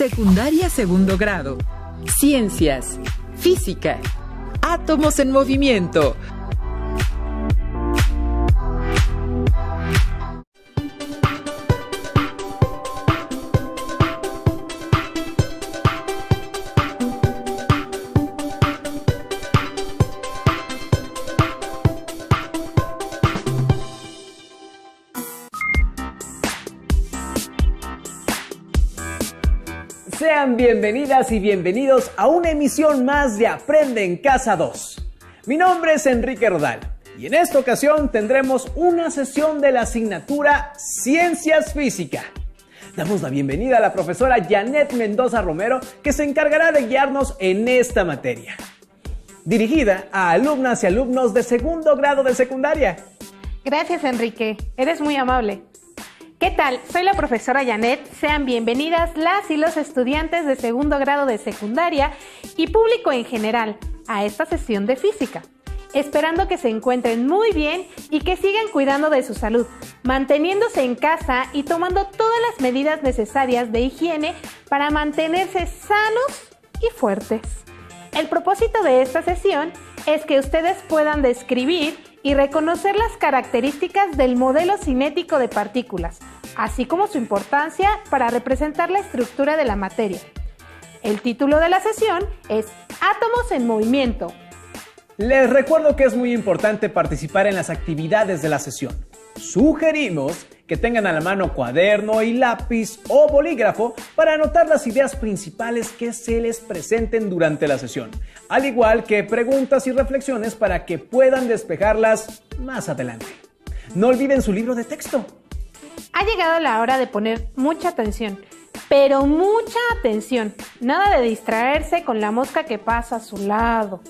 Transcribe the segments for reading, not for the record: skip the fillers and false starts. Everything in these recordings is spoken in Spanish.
Secundaria segundo grado. Ciencias. Física. Átomos en movimiento. Sean bienvenidas y bienvenidos a una emisión más de Aprende en Casa 2. Mi nombre es Enrique Rodal y en esta ocasión tendremos una sesión de la asignatura Ciencias Física. Damos la bienvenida a la profesora Janet Mendoza Romero, que se encargará de guiarnos en esta materia, dirigida a alumnas y alumnos de segundo grado de secundaria. Gracias, Enrique. Eres muy amable. ¿Qué tal? Soy la profesora Janet. Sean bienvenidas las y los estudiantes de segundo grado de secundaria y público en general a esta sesión de física. Esperando que se encuentren muy bien y que sigan cuidando de su salud, manteniéndose en casa y tomando todas las medidas necesarias de higiene para mantenerse sanos y fuertes. El propósito de esta sesión es que ustedes puedan describir y reconocer las características del modelo cinético de partículas, así como su importancia para representar la estructura de la materia. El título de la sesión es Átomos en movimiento. Les recuerdo que es muy importante participar en las actividades de la sesión. Sugerimos que tengan a la mano cuaderno y lápiz o bolígrafo para anotar las ideas principales que se les presenten durante la sesión, al igual que preguntas y reflexiones para que puedan despejarlas más adelante. No olviden su libro de texto. Ha llegado la hora de poner mucha atención, pero mucha atención. Nada de distraerse con la mosca que pasa a su lado.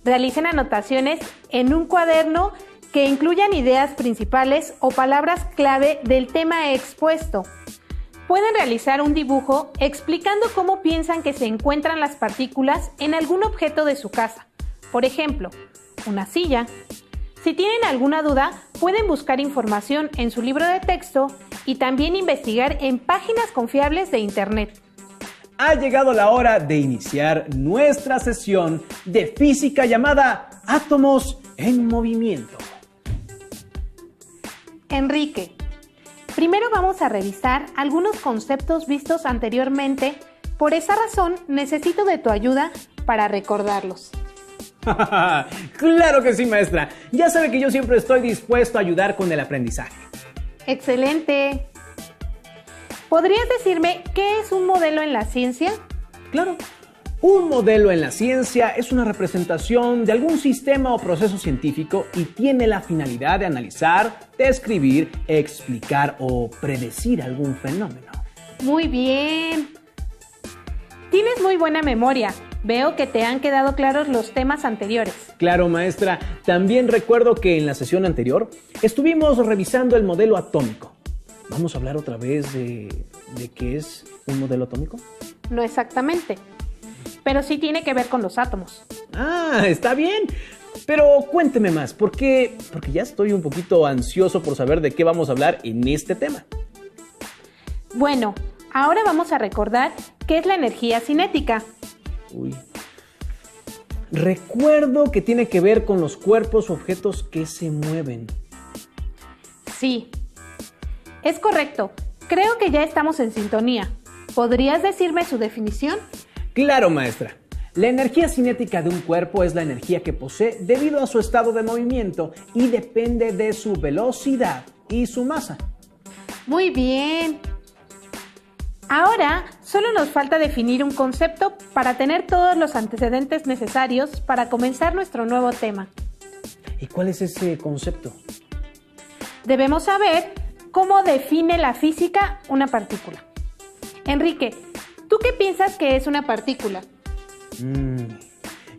Realicen anotaciones en un cuaderno que incluyan ideas principales o palabras clave del tema expuesto. Pueden realizar un dibujo explicando cómo piensan que se encuentran las partículas en algún objeto de su casa. Por ejemplo, una silla. Si tienen alguna duda, pueden buscar información en su libro de texto y también investigar en páginas confiables de Internet. Ha llegado la hora de iniciar nuestra sesión de física llamada Átomos en Movimiento. Enrique, primero vamos a revisar algunos conceptos vistos anteriormente. Por esa razón, necesito de tu ayuda para recordarlos. ¡Claro que sí, maestra! Ya sabe que yo siempre estoy dispuesto a ayudar con el aprendizaje. ¡Excelente! ¿Podrías decirme qué es un modelo en la ciencia? Claro. Un modelo en la ciencia es una representación de algún sistema o proceso científico y tiene la finalidad de analizar, describir, explicar o predecir algún fenómeno. Muy bien. Tienes muy buena memoria. Veo que te han quedado claros los temas anteriores. Claro, maestra. También recuerdo que en la sesión anterior estuvimos revisando el modelo atómico. ¿Vamos a hablar otra vez de qué es un modelo atómico? No exactamente, pero sí tiene que ver con los átomos. Ah, está bien. Pero cuénteme más, porque ya estoy un poquito ansioso por saber de qué vamos a hablar en este tema. Bueno, ahora vamos a recordar qué es la energía cinética. Recuerdo que tiene que ver con los cuerpos o objetos que se mueven. Sí, es correcto. Creo que ya estamos en sintonía. ¿Podrías decirme su definición? Claro, maestra. La energía cinética de un cuerpo es la energía que posee debido a su estado de movimiento y depende de su velocidad y su masa. Muy bien. Ahora solo nos falta definir un concepto para tener todos los antecedentes necesarios para comenzar nuestro nuevo tema. ¿Y cuál es ese concepto? Debemos saber cómo define la física una partícula. Enrique, ¿tú qué piensas que es una partícula?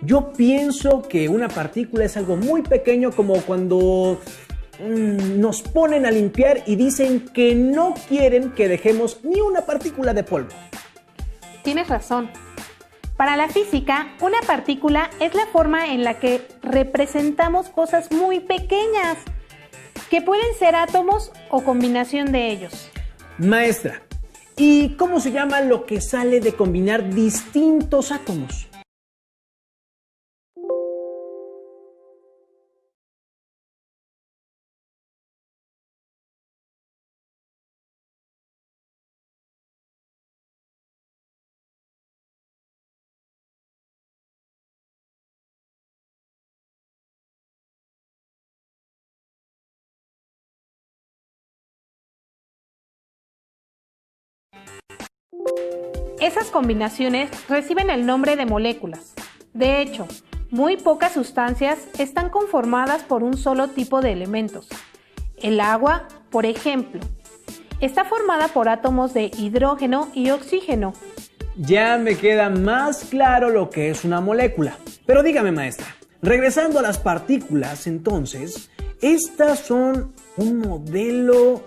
Yo pienso que una partícula es algo muy pequeño, como cuando nos ponen a limpiar y dicen que no quieren que dejemos ni una partícula de polvo. Tienes razón. Para la física, una partícula es la forma en la que representamos cosas muy pequeñas, que pueden ser átomos o combinación de ellos. Maestra, ¿Y cómo se llama lo que sale de combinar distintos átomos? Esas combinaciones reciben el nombre de moléculas. De hecho, muy pocas sustancias están conformadas por un solo tipo de elementos. El agua, por ejemplo, está formada por átomos de hidrógeno y oxígeno. Ya me queda más claro lo que es una molécula. Pero dígame, maestra, regresando a las partículas, entonces, estas son un modelo...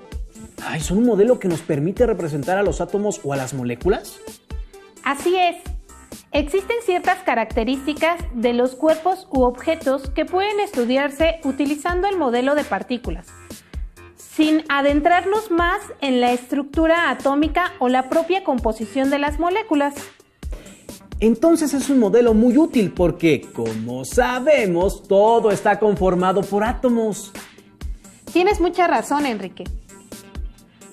¿son un modelo que nos permite representar a los átomos o a las moléculas? Así es. Existen ciertas características de los cuerpos u objetos que pueden estudiarse utilizando el modelo de partículas, sin adentrarnos más en la estructura atómica o la propia composición de las moléculas. Entonces es un modelo muy útil porque, como sabemos, todo está conformado por átomos. Tienes mucha razón, Enrique.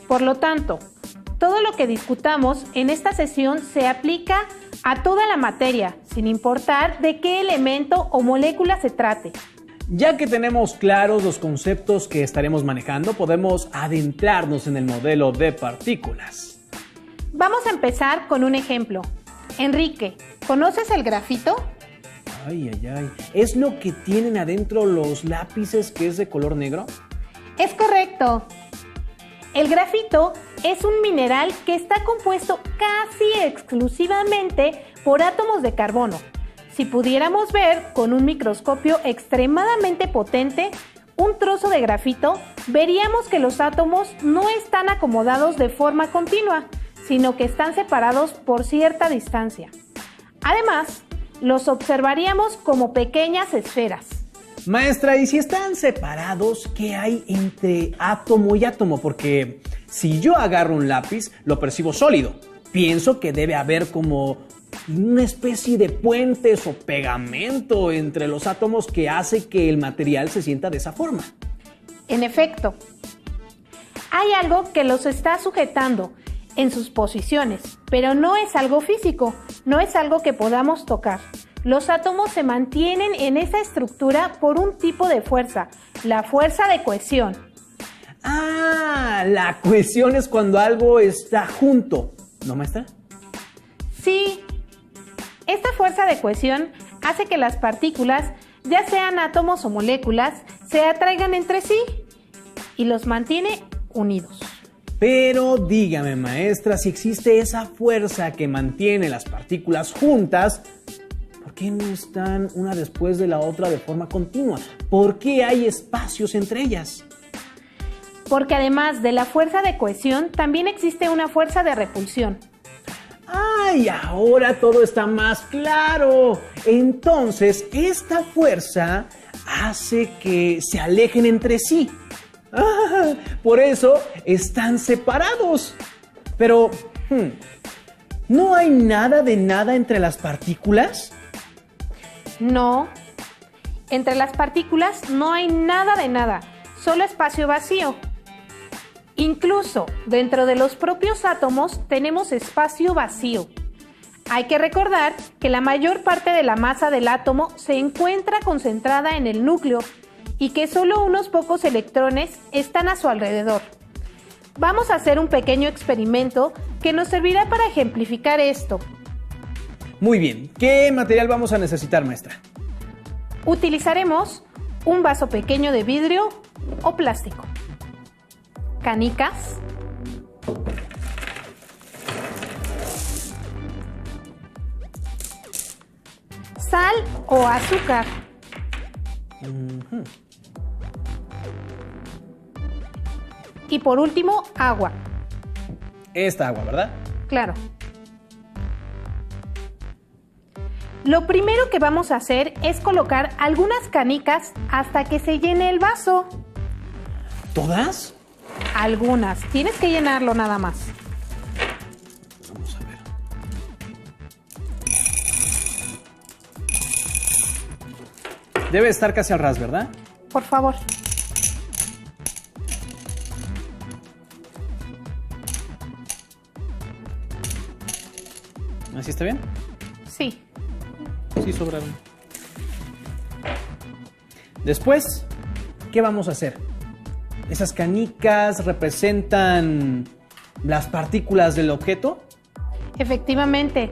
Por lo tanto, todo lo que discutamos en esta sesión se aplica a toda la materia, sin importar de qué elemento o molécula se trate. Ya que tenemos claros los conceptos que estaremos manejando, podemos adentrarnos en el modelo de partículas. Vamos a empezar con un ejemplo. Enrique, ¿conoces el grafito? Ay. ¿Es lo que tienen adentro los lápices que es de color negro? Es correcto. El grafito es un mineral que está compuesto casi exclusivamente por átomos de carbono. Si pudiéramos ver con un microscopio extremadamente potente un trozo de grafito, veríamos que los átomos no están acomodados de forma continua, sino que están separados por cierta distancia. Además, los observaríamos como pequeñas esferas. Maestra, ¿y si están separados, qué hay entre átomo y átomo? Porque si yo agarro un lápiz, lo percibo sólido. Pienso que debe haber como una especie de puentes o pegamento entre los átomos que hace que el material se sienta de esa forma. En efecto, hay algo que los está sujetando en sus posiciones, pero no es algo físico, no es algo que podamos tocar. Los átomos se mantienen en esa estructura por un tipo de fuerza, la fuerza de cohesión. La cohesión es cuando algo está junto, ¿no, maestra? Sí. Esta fuerza de cohesión hace que las partículas, ya sean átomos o moléculas, se atraigan entre sí y los mantiene unidos. Pero dígame, maestra, si existe esa fuerza que mantiene las partículas juntas, ¿por qué no están una después de la otra de forma continua? ¿Por qué hay espacios entre ellas? Porque además de la fuerza de cohesión, también existe una fuerza de repulsión. Ahora todo está más claro. Entonces, esta fuerza hace que se alejen entre sí. Por eso están separados. Pero, ¿no hay nada de nada entre las partículas? No. Entre las partículas no hay nada de nada, solo espacio vacío. Incluso dentro de los propios átomos tenemos espacio vacío. Hay que recordar que la mayor parte de la masa del átomo se encuentra concentrada en el núcleo y que solo unos pocos electrones están a su alrededor. Vamos a hacer un pequeño experimento que nos servirá para ejemplificar esto. Muy bien. ¿Qué material vamos a necesitar, maestra? Utilizaremos un vaso pequeño de vidrio o plástico, canicas, sal o azúcar, y por último, agua. Esta agua, ¿verdad? Claro. Lo primero que vamos a hacer es colocar algunas canicas hasta que se llene el vaso. ¿Todas? Algunas. Tienes que llenarlo nada más. Vamos a ver. Debe estar casi al ras, ¿verdad? Por favor. ¿Así está bien? Sí. Sí, sobraron. Después, ¿qué vamos a hacer? ¿Esas canicas representan las partículas del objeto? Efectivamente.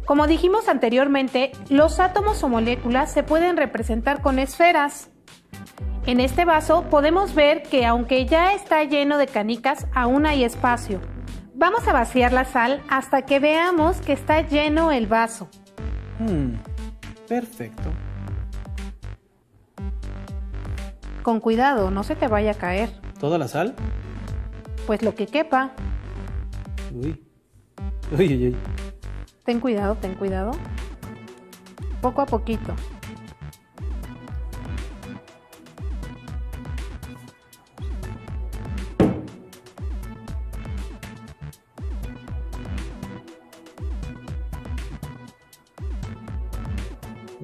Como dijimos anteriormente, los átomos o moléculas se pueden representar con esferas. En este vaso podemos ver que aunque ya está lleno de canicas, aún hay espacio. Vamos a vaciar la sal hasta que veamos que está lleno el vaso. Perfecto. Con cuidado, no se te vaya a caer. ¿Toda la sal? Pues lo que quepa. Uy. Uy, uy, uy. Ten cuidado, ten cuidado. Poco a poquito.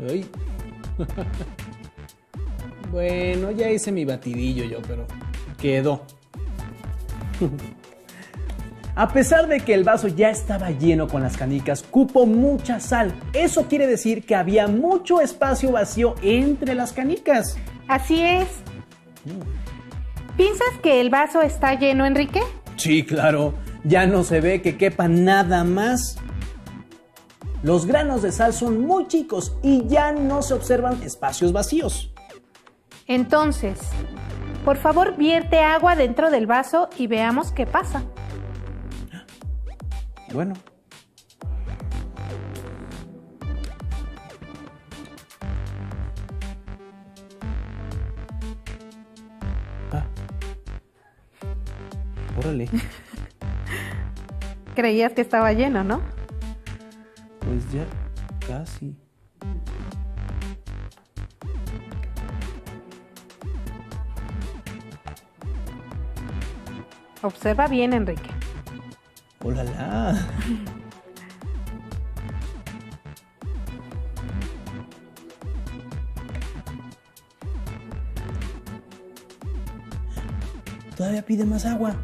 Ay. Bueno, ya hice mi batidillo yo, pero quedó. A pesar de que el vaso ya estaba lleno con las canicas, cupo mucha sal. Eso quiere decir que había mucho espacio vacío entre las canicas. Así es. ¿Piensas que el vaso está lleno, Enrique? Sí, claro. Ya no se ve que quepa nada más. Los granos de sal son muy chicos y ya no se observan espacios vacíos. Entonces, por favor, vierte agua dentro del vaso y veamos qué pasa. Bueno. Órale. Creías que estaba lleno, ¿no? Pues ya casi. Observa bien, Enrique. ¡Ólala! Todavía pide más agua.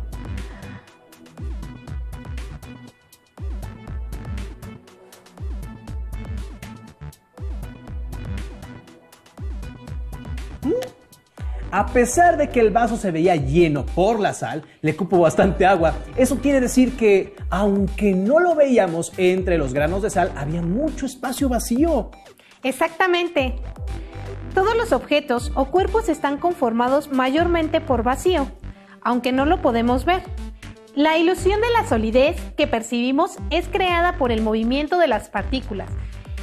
A pesar de que el vaso se veía lleno por la sal, le cupo bastante agua. Eso quiere decir que, aunque no lo veíamos entre los granos de sal, había mucho espacio vacío. Exactamente. Todos los objetos o cuerpos están conformados mayormente por vacío, aunque no lo podemos ver. La ilusión de la solidez que percibimos es creada por el movimiento de las partículas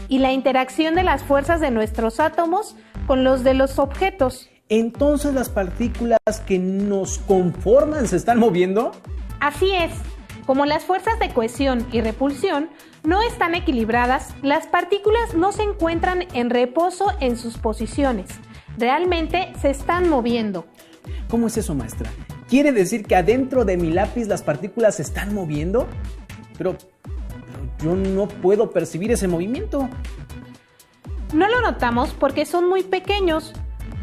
y la interacción de las fuerzas de nuestros átomos con los de los objetos. Entonces, ¿las partículas que nos conforman se están moviendo? Así es. Como las fuerzas de cohesión y repulsión no están equilibradas, las partículas no se encuentran en reposo en sus posiciones. Realmente se están moviendo. ¿Cómo es eso, maestra? ¿Quiere decir que adentro de mi lápiz las partículas se están moviendo? Pero yo no puedo percibir ese movimiento. No lo notamos porque son muy pequeños,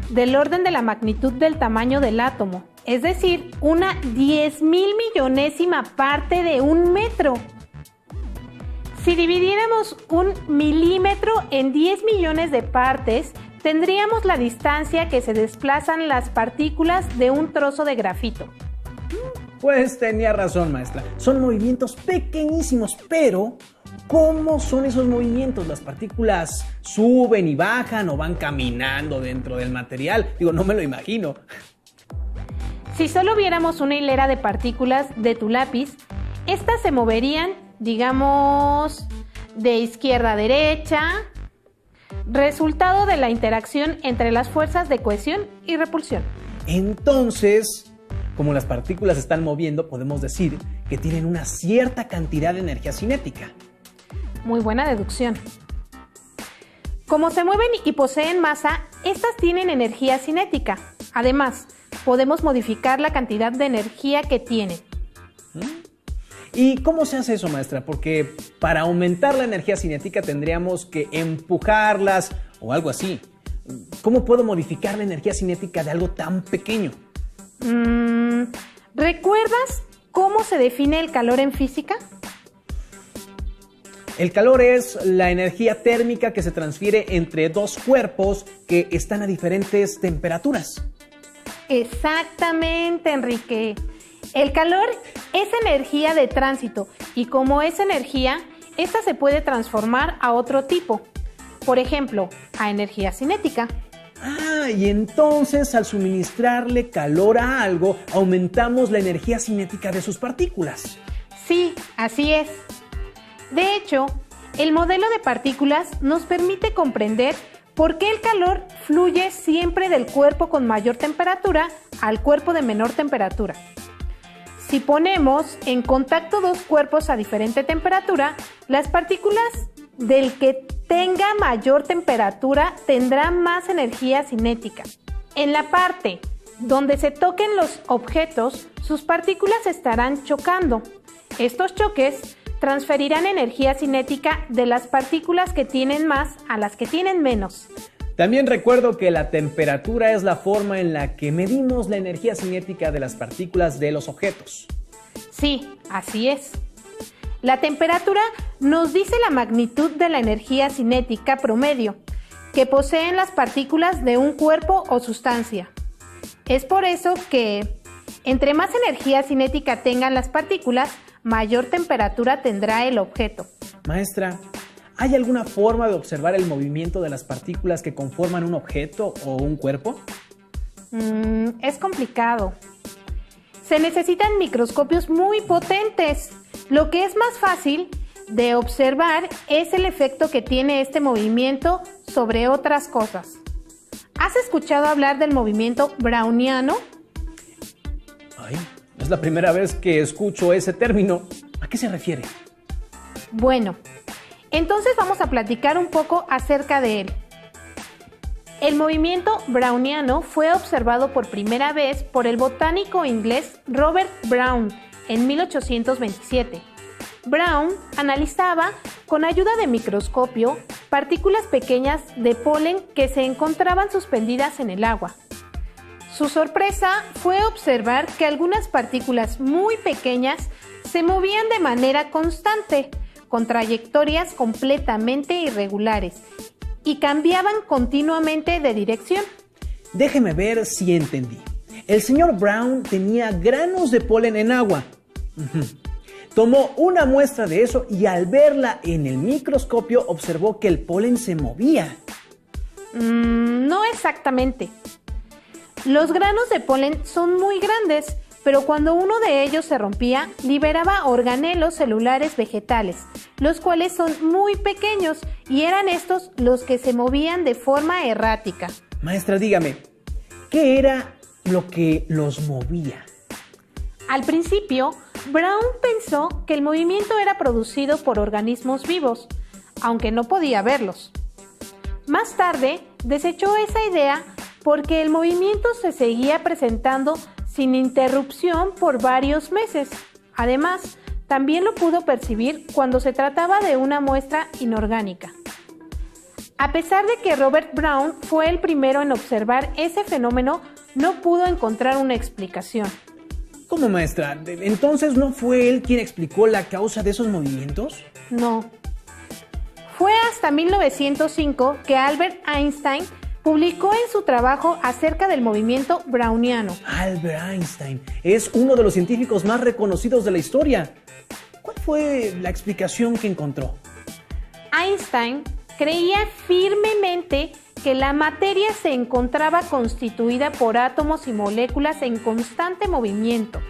del orden de la magnitud del tamaño del átomo, es decir, una 10.000 millonésima parte de un metro. Si dividiéramos un milímetro en 10 millones de partes, tendríamos la distancia que se desplazan las partículas de un trozo de grafito. Pues tenía razón, maestra. Son movimientos pequeñísimos, pero ¿cómo son esos movimientos? ¿Las partículas suben y bajan o van caminando dentro del material? Digo, no me lo imagino. Si solo viéramos una hilera de partículas de tu lápiz, estas se moverían, digamos, de izquierda a derecha, resultado de la interacción entre las fuerzas de cohesión y repulsión. Entonces, como las partículas se están moviendo, podemos decir que tienen una cierta cantidad de energía cinética. Muy buena deducción. Como se mueven y poseen masa, estas tienen energía cinética. Además, podemos modificar la cantidad de energía que tienen. ¿Y cómo se hace eso, maestra? Porque para aumentar la energía cinética tendríamos que empujarlas o algo así. ¿Cómo puedo modificar la energía cinética de algo tan pequeño? ¿Recuerdas cómo se define el calor en física? El calor es la energía térmica que se transfiere entre dos cuerpos que están a diferentes temperaturas. Exactamente, Enrique. El calor es energía de tránsito y como es energía, esta se puede transformar a otro tipo. Por ejemplo, a energía cinética. Y entonces al suministrarle calor a algo, aumentamos la energía cinética de sus partículas. Sí, así es. De hecho, el modelo de partículas nos permite comprender por qué el calor fluye siempre del cuerpo con mayor temperatura al cuerpo de menor temperatura. Si ponemos en contacto dos cuerpos a diferente temperatura, las partículas del que tenga mayor temperatura tendrán más energía cinética. En la parte donde se toquen los objetos, sus partículas estarán chocando. Estos choques transferirán energía cinética de las partículas que tienen más a las que tienen menos. También recuerdo que la temperatura es la forma en la que medimos la energía cinética de las partículas de los objetos. Sí, así es. La temperatura nos dice la magnitud de la energía cinética promedio que poseen las partículas de un cuerpo o sustancia. Es por eso que, entre más energía cinética tengan las partículas, mayor temperatura tendrá el objeto. Maestra, ¿hay alguna forma de observar el movimiento de las partículas que conforman un objeto o un cuerpo? Es complicado. Se necesitan microscopios muy potentes. Lo que es más fácil de observar es el efecto que tiene este movimiento sobre otras cosas. ¿Has escuchado hablar del movimiento browniano? Es la primera vez que escucho ese término. ¿A qué se refiere? Bueno, entonces vamos a platicar un poco acerca de él. El movimiento browniano fue observado por primera vez por el botánico inglés Robert Brown en 1827. Brown analizaba con ayuda de microscopio partículas pequeñas de polen que se encontraban suspendidas en el agua. Su sorpresa fue observar que algunas partículas muy pequeñas se movían de manera constante, con trayectorias completamente irregulares, y cambiaban continuamente de dirección. Déjeme ver si entendí. El señor Brown tenía granos de polen en agua. Tomó una muestra de eso y al verla en el microscopio observó que el polen se movía. No exactamente. Los granos de polen son muy grandes, pero cuando uno de ellos se rompía, liberaba organelos celulares vegetales, los cuales son muy pequeños y eran estos los que se movían de forma errática. Maestra, dígame, ¿qué era lo que los movía? Al principio, Brown pensó que el movimiento era producido por organismos vivos, aunque no podía verlos. Más tarde, desechó esa idea porque el movimiento se seguía presentando sin interrupción por varios meses. Además, también lo pudo percibir cuando se trataba de una muestra inorgánica. A pesar de que Robert Brown fue el primero en observar ese fenómeno, no pudo encontrar una explicación. ¿Cómo, maestra? ¿Entonces no fue él quien explicó la causa de esos movimientos? No. Fue hasta 1905 que Albert Einstein publicó en su trabajo acerca del movimiento browniano. Albert Einstein es uno de los científicos más reconocidos de la historia. ¿Cuál fue la explicación que encontró? Einstein creía firmemente que la materia se encontraba constituida por átomos y moléculas en constante movimiento.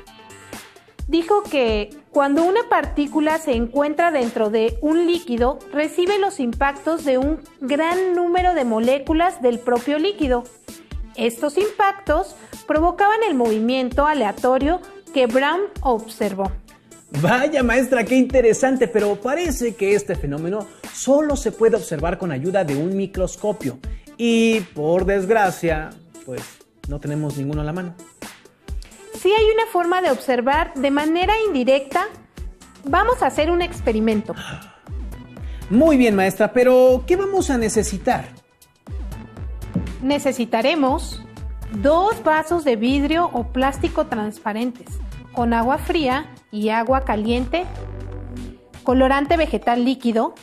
Dijo que cuando una partícula se encuentra dentro de un líquido, recibe los impactos de un gran número de moléculas del propio líquido. Estos impactos provocaban el movimiento aleatorio que Brown observó. Vaya, maestra, qué interesante, pero parece que este fenómeno solo se puede observar con ayuda de un microscopio. Y, por desgracia, pues no tenemos ninguno a la mano. Sí hay una forma de observar de manera indirecta Vamos a hacer un experimento. Muy bien, maestra, pero ¿qué vamos a necesitar? Necesitaremos 2 vasos de vidrio o plástico transparentes con agua fría y agua caliente, colorante vegetal líquido.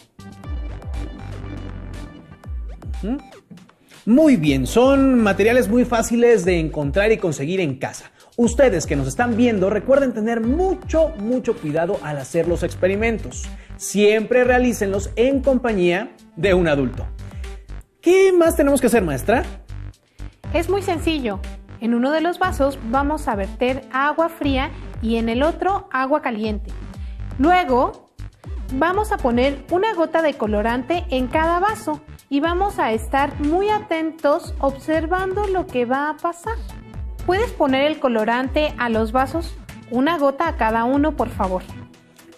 Muy bien, son materiales muy fáciles de encontrar y conseguir en casa. Ustedes que nos están viendo, recuerden tener mucho cuidado al hacer los experimentos. Siempre realícenlos en compañía de un adulto. ¿Qué más tenemos que hacer, maestra? Es muy sencillo. En uno de los vasos vamos a verter agua fría y en el otro agua caliente. Luego vamos a poner una gota de colorante en cada vaso y vamos a estar muy atentos observando lo que va a pasar. ¿Puedes poner el colorante a los vasos? Una gota a cada uno, por favor.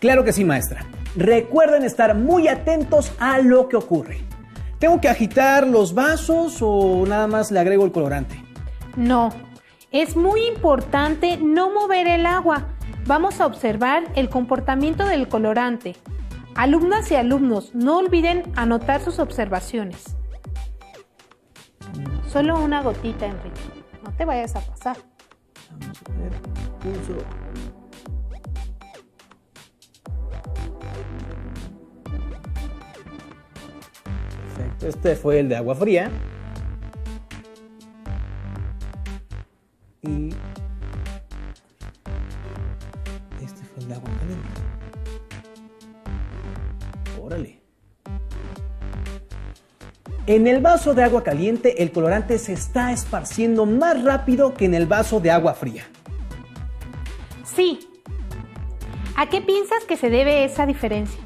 Claro que sí, maestra. Recuerden estar muy atentos a lo que ocurre. ¿Tengo que agitar los vasos o nada más le agrego el colorante? No, es muy importante no mover el agua. Vamos a observar el comportamiento del colorante. Alumnas y alumnos, no olviden anotar sus observaciones. Solo una gotita, Enrique. No te vayas a pasar. Vamos a ver, pulso. Perfecto, este fue el de agua fría. Y este fue el de agua caliente. Órale. En el vaso de agua caliente, el colorante se está esparciendo más rápido que en el vaso de agua fría. Sí. ¿A qué piensas que se debe esa diferencia?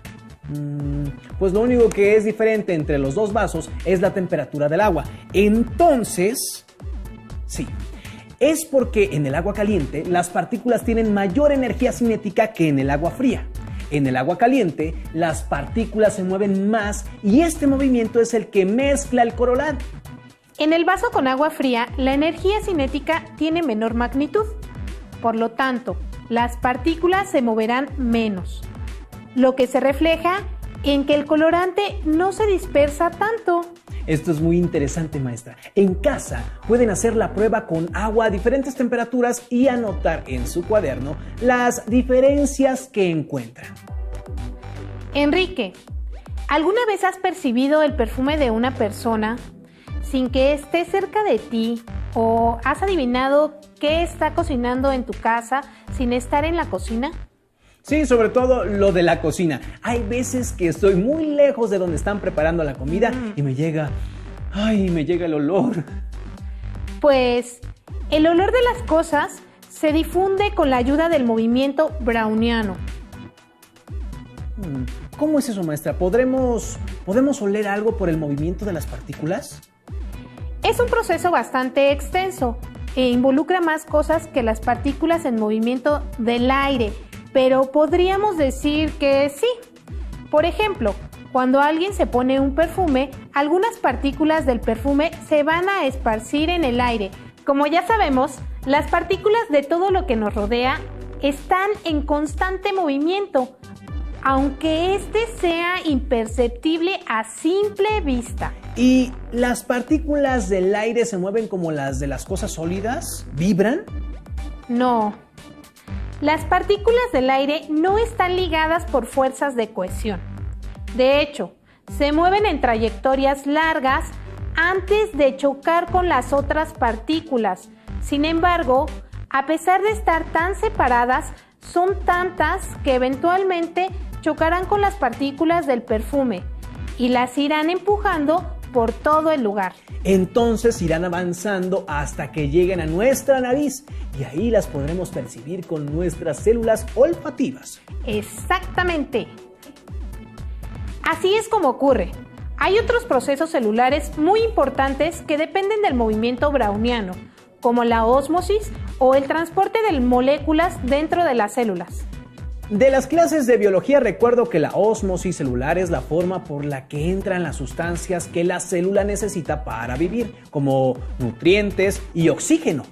Pues lo único que es diferente entre los dos vasos es la temperatura del agua. Entonces, sí, es porque en el agua caliente las partículas tienen mayor energía cinética que en el agua fría. En el agua caliente, las partículas se mueven más y este movimiento es el que mezcla el colorante. En el vaso con agua fría, la energía cinética tiene menor magnitud. Por lo tanto, las partículas se moverán menos, lo que se refleja en que el colorante no se dispersa tanto. Esto es muy interesante, maestra. En casa pueden hacer la prueba con agua a diferentes temperaturas y anotar en su cuaderno las diferencias que encuentran. Enrique, ¿alguna vez has percibido el perfume de una persona sin que esté cerca de ti? ¿O has adivinado qué está cocinando en tu casa sin estar en la cocina? Sí, sobre todo lo de la cocina. Hay veces que estoy muy lejos de donde están preparando la comida y me llega el olor. Pues el olor de las cosas se difunde con la ayuda del movimiento browniano. ¿Cómo es eso, maestra? ¿Podemos oler algo por el movimiento de las partículas? Es un proceso bastante extenso e involucra más cosas que las partículas en movimiento del aire. Pero podríamos decir que sí. Por ejemplo, cuando alguien se pone un perfume, algunas partículas del perfume se van a esparcir en el aire. Como ya sabemos, las partículas de todo lo que nos rodea están en constante movimiento, aunque este sea imperceptible a simple vista. ¿Y las partículas del aire se mueven como las de las cosas sólidas? ¿Vibran? No. Las partículas del aire no están ligadas por fuerzas de cohesión. De hecho, se mueven en trayectorias largas antes de chocar con las otras partículas. Sin embargo, a pesar de estar tan separadas, son tantas que eventualmente chocarán con las partículas del perfume y las irán empujando por todo el lugar. Entonces irán avanzando hasta que lleguen a nuestra nariz y ahí las podremos percibir con nuestras células olfativas. Exactamente. Así es como ocurre. Hay otros procesos celulares muy importantes que dependen del movimiento browniano, como la ósmosis o el transporte de moléculas dentro de las células. De las clases de biología recuerdo que la ósmosis celular es la forma por la que entran las sustancias que la célula necesita para vivir, como nutrientes y oxígeno.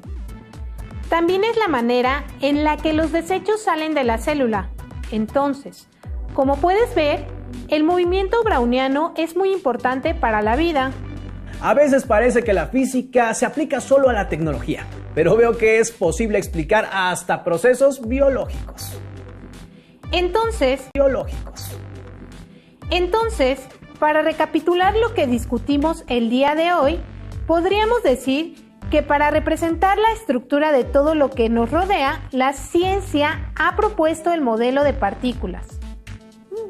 También es la manera en la que los desechos salen de la célula. Entonces, como puedes ver, el movimiento browniano es muy importante para la vida. A veces parece que la física se aplica solo a la tecnología, pero veo que es posible explicar hasta procesos biológicos. Entonces, para recapitular lo que discutimos el día de hoy, podríamos decir que para representar la estructura de todo lo que nos rodea, la ciencia ha propuesto el modelo de partículas.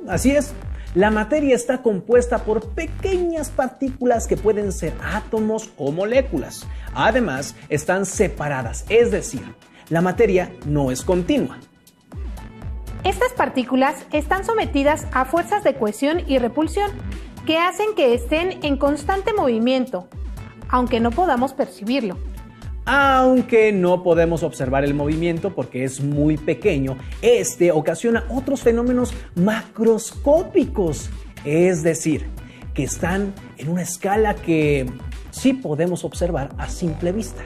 Así es, la materia está compuesta por pequeñas partículas que pueden ser átomos o moléculas. Además, están separadas, es decir, la materia no es continua. Estas partículas están sometidas a fuerzas de cohesión y repulsión que hacen que estén en constante movimiento, aunque no podamos percibirlo. Aunque no podemos observar el movimiento porque es muy pequeño, este ocasiona otros fenómenos macroscópicos, es decir, que están en una escala que sí podemos observar a simple vista.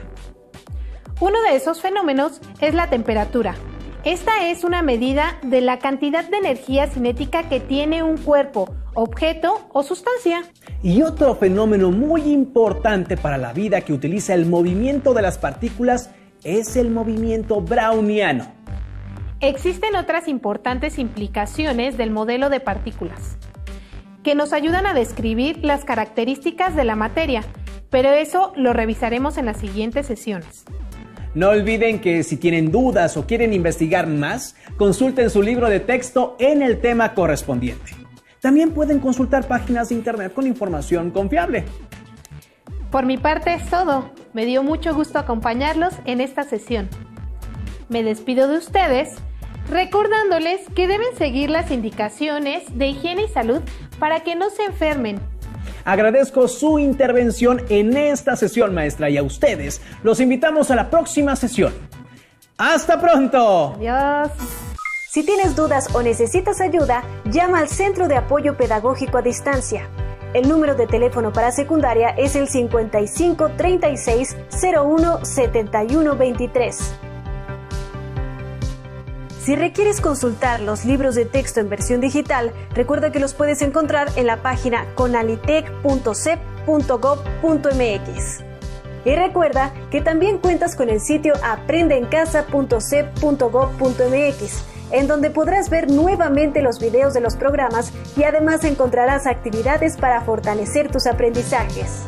Uno de esos fenómenos es la temperatura. Esta es una medida de la cantidad de energía cinética que tiene un cuerpo, objeto o sustancia. Y otro fenómeno muy importante para la vida que utiliza el movimiento de las partículas es el movimiento browniano. Existen otras importantes implicaciones del modelo de partículas que nos ayudan a describir las características de la materia, pero eso lo revisaremos en las siguientes sesiones. No olviden que si tienen dudas o quieren investigar más, consulten su libro de texto en el tema correspondiente. También pueden consultar páginas de internet con información confiable. Por mi parte es todo. Me dio mucho gusto acompañarlos en esta sesión. Me despido de ustedes recordándoles que deben seguir las indicaciones de higiene y salud para que no se enfermen. Agradezco su intervención en esta sesión, maestra, y a ustedes los invitamos a la próxima sesión. ¡Hasta pronto! Adiós. Si tienes dudas o necesitas ayuda, llama al Centro de Apoyo Pedagógico a Distancia. El número de teléfono para secundaria es el 55 36 01 71 23. Si requieres consultar los libros de texto en versión digital, recuerda que los puedes encontrar en la página conalitec.cep.gov.mx. Y recuerda que también cuentas con el sitio aprendeencasa.cep.gov.mx, en donde podrás ver nuevamente los videos de los programas y además encontrarás actividades para fortalecer tus aprendizajes.